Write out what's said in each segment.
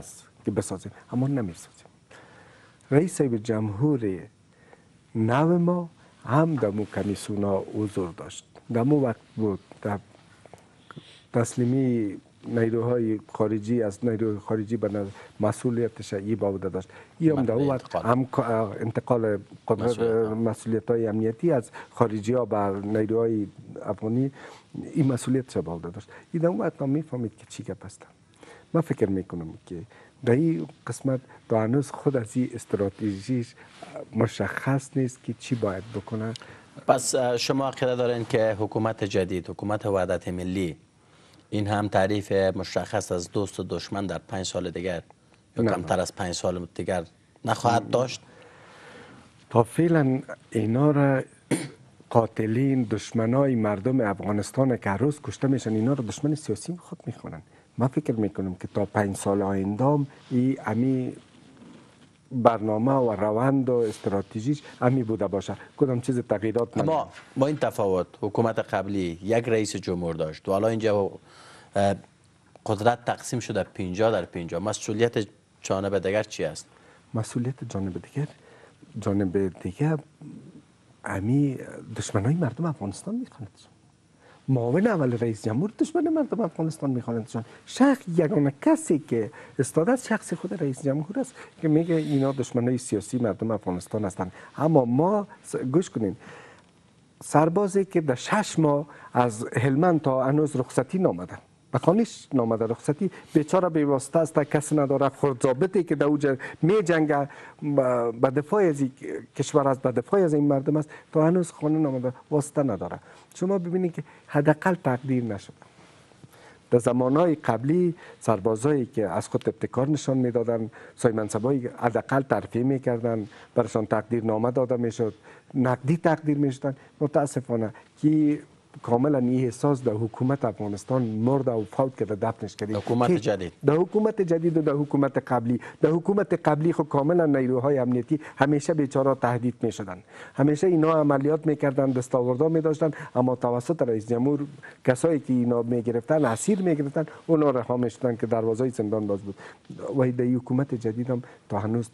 است که بسازیم، اما نمیسازیم. رئیس جمهور نو ما هم در مو کمیسیونا حضور داشت. در مو وقت بود در تسلیمی نیروهای خارجی از نیروهای خارجی به مسئولیتش ای باوده داشت. ای هم در وقت انتقال قدرت مسئولیت های امنیتی از خارجی ها بر نیروهای افغانی این مسئولیتش باوده داشت. ای در وقت هم میفهمید که چی گپ است. من فکر میکنم که در این قسمت تا هنوز خود از این استراتژیش مشخص نیست که چی باید بکنه. پس شما عقیده دارین که حکومت جدید، حکومت وحدت ملی، این هم تعریف مشخص از دوست و دشمن در 5 سال دیگر یا کمتر از 5 سال دیگر نخواهد داشت؟ تا فعلا اینا را قاتلین، دشمنای مردم افغانستان که هر روز کشته میشن، اینا را دشمن سیاسی خود میخونن. من فکر میکنم که تا 5 سال آینده امی برنامه و روند و استراتژیش امی بوده باشه، کدام چیز تغییرات نمیده. اما با این تفاوت حکومت قبلی یک رئیس جمهور داشت و حالا اینجا قدرت تقسیم شده 50-50. مسئولیت جانب دیگر چی است؟ مسئولیت جانب دیگر امی دشمنای مردم افغانستان میخواند. معاون اول رئیس جمهور دشمن مردم افغانستان میخواند. یگانه کسی که استاد از شخص خود رئیس جمهور است که میگه اینا دشمنای سیاسی مردم افغانستان هستند. اما ما گوش کنین، سربازی که در 6 ماه از هلمند تا هنوز رخصتی نامده، به خانه‌اش نامده رخصتی، بیچاره بی واسطه است، کسی نداره. خود ضابطی که در اوج می جنگه به دفاع از کشور است، به دفاع از این مردم است، تا هنوز خانه نامده، واسطه نداره. شما ببینید که حداقل تقدیر نشده. در زمانهای قبلی سربازایی که از خود ابتکار نشان میدادن، سای منصبایی حداقل ترفیع میکردن، برشان تقدیر نامه داده میشد، نقدی تقدیر میشدن. متاسفانه که کاملا این احساس در حکومت افغانستان مرد و فوت کرده، دفنش کردید. حکومت جدید، در حکومت جدید و در حکومت قبلی، در حکومت قبلی خب کاملا نیروهای امنیتی همیشه بیچاره تهدید میشدن، همیشه اینا عملیات میکردن، دستاوردها میداشتن، اما توسط رئیس جمهور کسایی که اینا میگرفتن، اسیر میگرفتن، اونا رها میشدن که دروازه زندان باز بود. و در حکومت جدید هم تا هنوز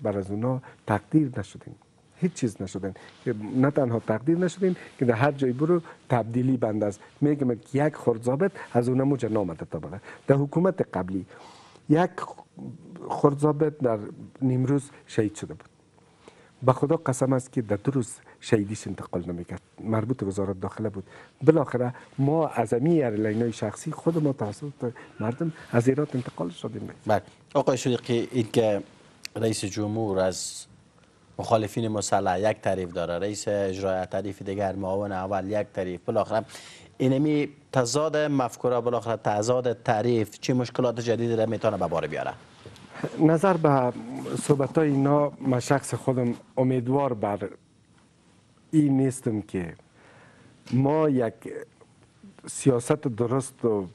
بر از اونا تقدیر نشدیم، هیچ چیز نشدن. که نه تنها تقدیر نشدین که در هر جای برو تبدیلی بند است. میگم که یک خرد ضابط از اونم موجه نامده تا بره. در حکومت قبلی یک خرد ضابط در نیمروز شهید شده بود. به خدا قسم است که در 2 روز شهیدیش انتقال نمیکرد، مربوط وزارت داخله بود. بالاخره ما از امی ایرلاینای شخصی خود ما توسط مردم از ایران انتقال شدیم. بله آقای شریقی، این که رئیس جمهور از مخالفین مسلح یک تعریف داره، رئیس اجرایی تعریف دیگر، معاون اول یک تعریف، بالاخره اینمی تضاد مفکوره، بالاخره تضاد تعریف چه مشکلات جدیدی را میتونه به بار بیاره؟ نظر به صحبت های اینا، من شخص خودم امیدوار بر این نیستم که ما یک سیاست درست و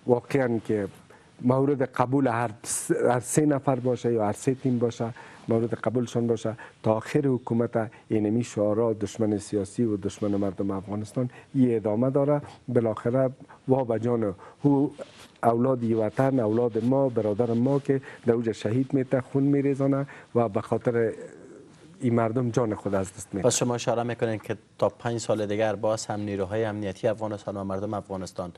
واقعا که مورد قبول هر 3 نفر باشه یا هر 3 تیم باشه، مورد قبولشان باشه، تا آخر حکومت اینمی شعارا دشمن سیاسی و دشمن مردم افغانستان یه ادامه داره. بالاخره وا به جان هو اولاد وطن، اولاد ما، برادر ما که در اوج شهید میته، خون میریزانه و به خاطر این مردم جان خود از دست میده. پس شما اشاره میکنین که تا 5 سال دیگر باز هم نیروهای امنیتی افغانستان و مردم افغانستان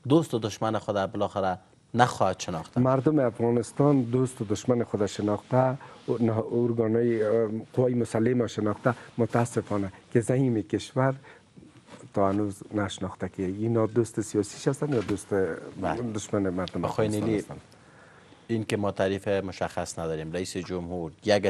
دوست و دشمن خود بالاخره نخواهد شناخته؟ مردم افغانستان دوست و دشمن خود شناخته، ارگانهای قوای مسلح ما شناخته، متاسفانه که زعیم کشور تا هنوز نشناخته که اینا دوست سیاسیش هستن یا دوست دشمن مردم افغانستان هستن. این که ما تعریف مشخص نداریم، رئیس جمهور یک